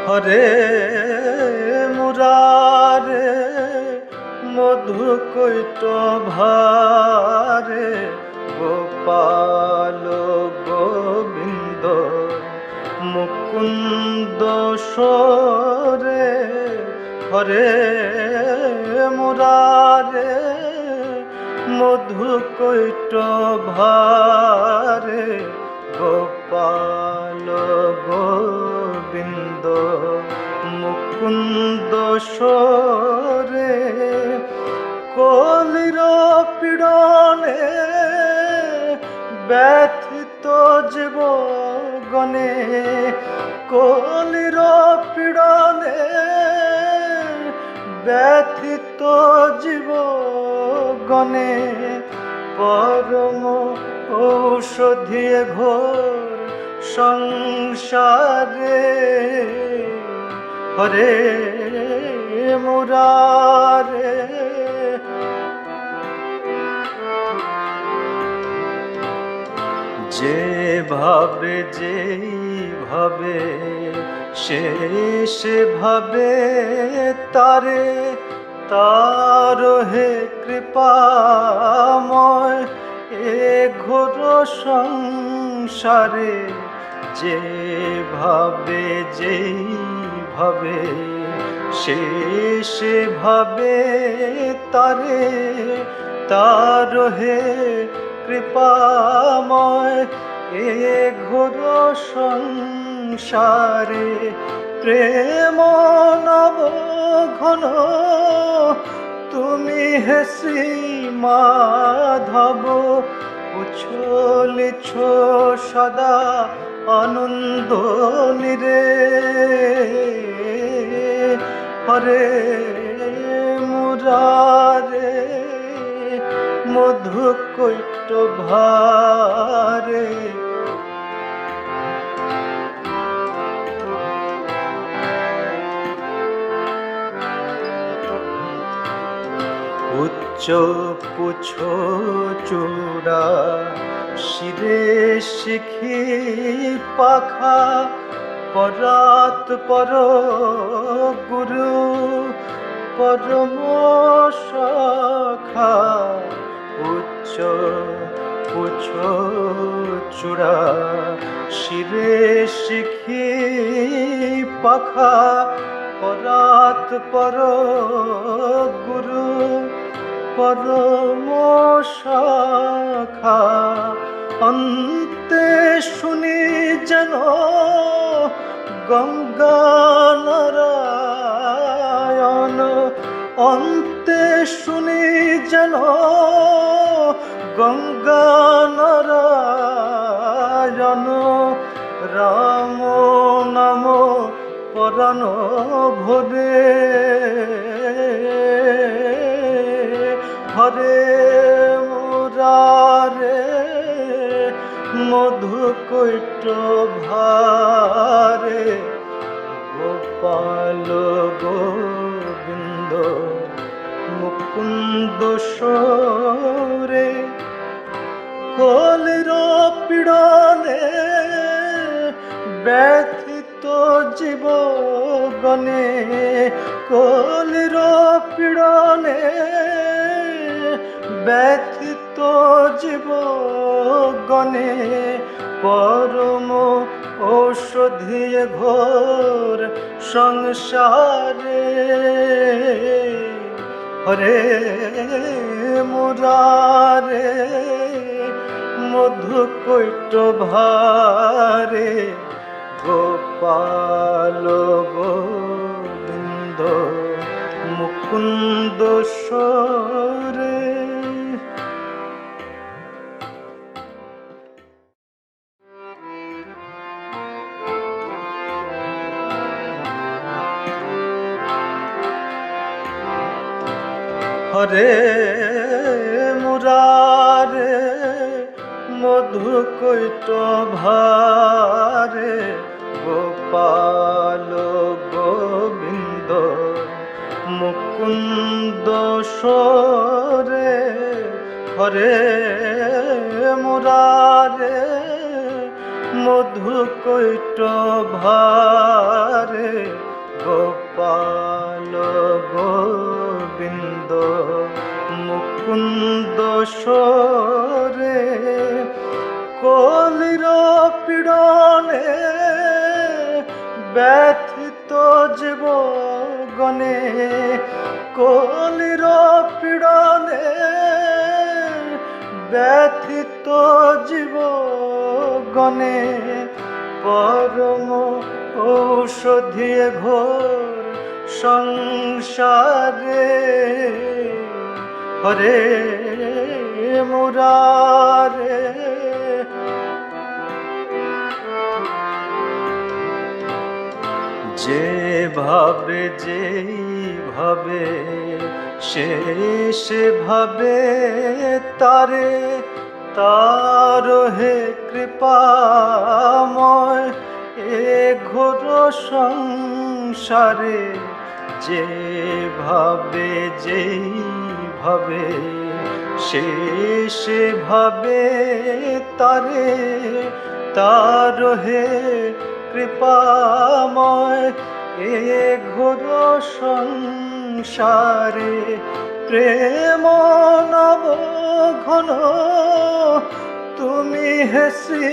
হরে মুরারে মধু কৈট ভারে গোপাল গোবিন্দ মুকুন্দ সরে হরে মুরারে মধু কৈট ভারে গোপাল গোবিন্দ মুকুন্দ সরে কলির পীড়নে ব্যথিত জীবগণে কলির পীড়নে ব্যথিত জীবগণে পরম ঔষধি ঘোর সংসারে হরে মুরারে যেভাবে যেভাবে সেভাবে তারে তার হে কৃপাময় এ ঘোর সংসারে যেভাবে যেভাবে সেভাবে তারে তার হে কৃপাময় এ ঘোর সংসারে প্রেম নব ঘন তুমি হে শ্রী মাধব উছলিছ সদা আনন্দ নিরে হরে মুরারে মধু কৈট ভারে উচ্চ পুচ্ছ চূড়া শিরে শিখি পাখা পরাত পর গুরু পরম সখা উচ্চ পুচ্ছ চূড়া শিরে শিখি পাখা পরাত পর গুরু পরম সখা অন্তে শুনি যেন গঙ্গা নারায়ণ অন্তে শুনি যেন গঙ্গা নারায়ণ রাম নাম পরাণ ভরে হরে মুরারে মধু কৈট ভারে গোপাল গোবিন্দ মুকুন্দ সরে কলির পীড়নে ব্যথিত জীবগণে কলির পীড়নে ব্যথিত জীবগণে পরম ঔষধি ঘোর সংসারে হরে মুরারে মধু কৈট ভারে গোপাল গোবিন্দ মুকুন্দ সরে হরে মুরারে মধু কৈট ভারে গোপাল গোবিন্দ মুকুন্দ সরে হরে মুরারে মধুকৈট ভারে গোপাল গোবিন্দ মুকুন্দ সরে কলির পীড়নে ব্যথিত জীব গণে কলির পীড়নে ব্যথিত জীব গণে পরম ঔষধি ঘোর সংসারে হরে মুরারে যেভাবে যেইভাবে সেভাবে তারে তার হে কৃপাময় এ ঘোর সংসারে যেভাবে যেইভাবে সেভাবে তারে তার হে কৃপাময় এ ঘোর সংসারে প্রেম নব ঘন তুমি হে শ্রী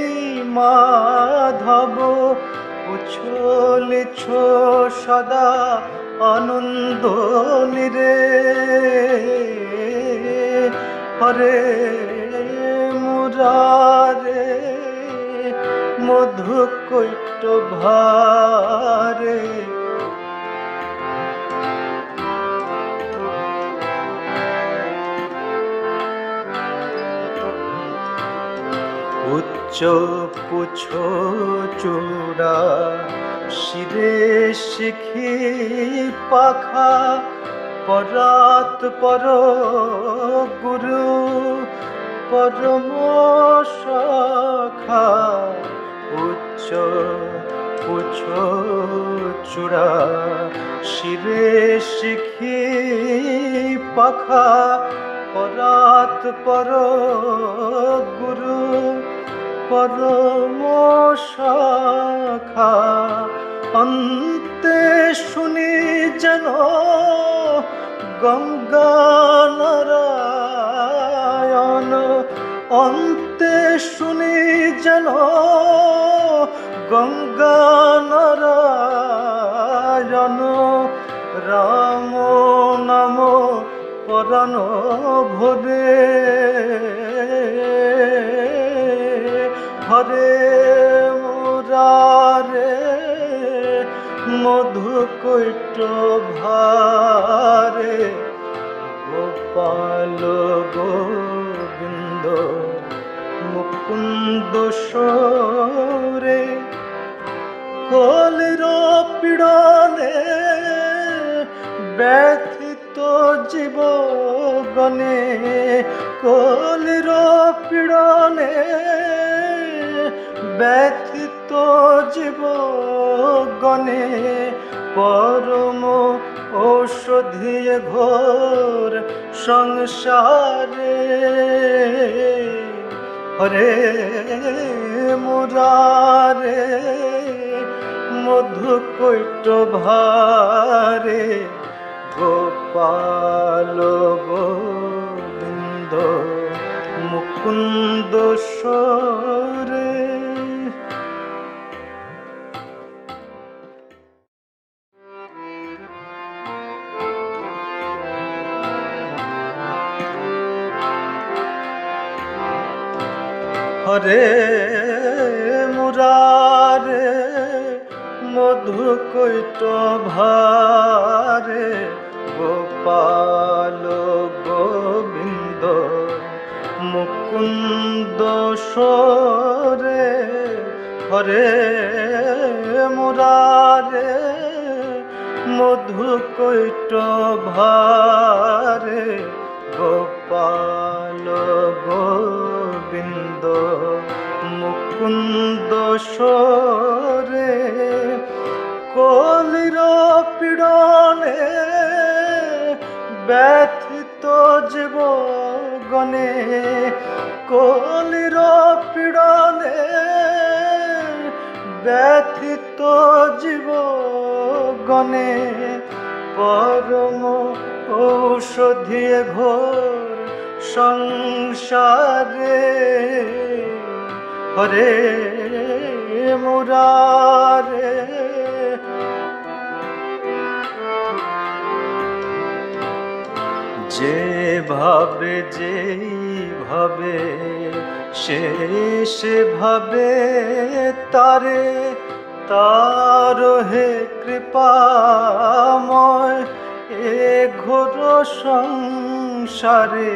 মাধব উছলিছ সদা আনন্দ নিরে হরে মুরারে মধুকৈট ভারে উচ্চ পুছ চূড়া শিরে শিখি পাখা পরাত পর গুরু পরম সখা উচ্চ পুছ চূড়া শিরে শিখি পাখা পরাত পর গুরু পরম সখা অন্তে শুনি যেন গঙ্গা নারায়ণ অন্তে শুনি যেন গঙ্গা নারায়ণ রাম নাম পরাণ ভরে হরে মুরারে মধুকৈট ভারে গোপাল গোবিন্দ মুকুন্দ সরে কলির পীড়নে ব্যথিত জীব গণে কলির পীড়নে ব্যথিত জীব গণে পরম ঔষধি ঘোর সংসারে হরে মুরারে মধুকৈট ভারে গোপাল গোবিন্দ মুকুন্দ সরে হরে মুরারে মধুকৈট ভারে গোপাল গোবিন্দ মুকুন্দ সরে হরে মুরারে মধুকৈট ভারে গোপাল গোবিন্দ মুকুন্দ সরে কলির পীড়নে ব্যথিত জীব গণে কলির পীড়নে ব্যথিত জীবগণে পরম ঔষধি ঘোর সংসারে হরে মুরারে যেভাবে যেইভাবে সেভাবে তারে তার হে কৃপাময় এ ঘোর সংসারে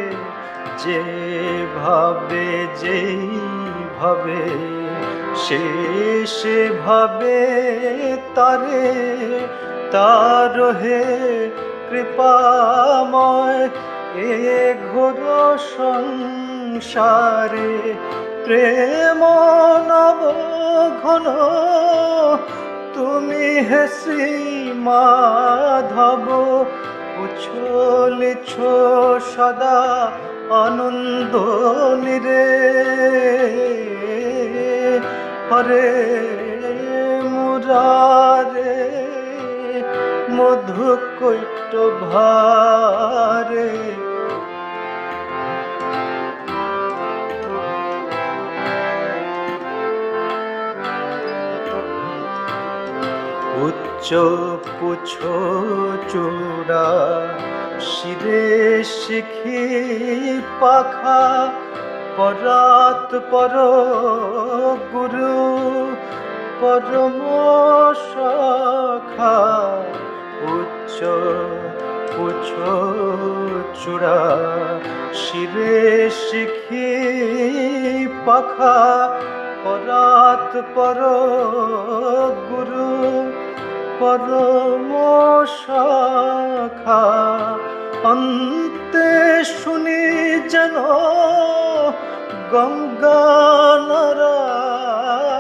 যেভাবে যেইভাবে সেভাবে তারে তার হে কৃপাময় এ ঘোর সংসারে প্রেম নব ঘন তুমি হে শ্রী মাধব উছলিছ সদা আনন্দ নিরে হরে মুরারে মধু কৈট ভারে উচ্চ পুছ চূড়া শিরে শিখি পাখা পরাত পর গুরু পরম সখা উচ্চ পুছ চূড়া শিরে শিখি পাখা পরাত পর গুরু পরম সখা অন্তে শুনি যেন গঙ্গা নারা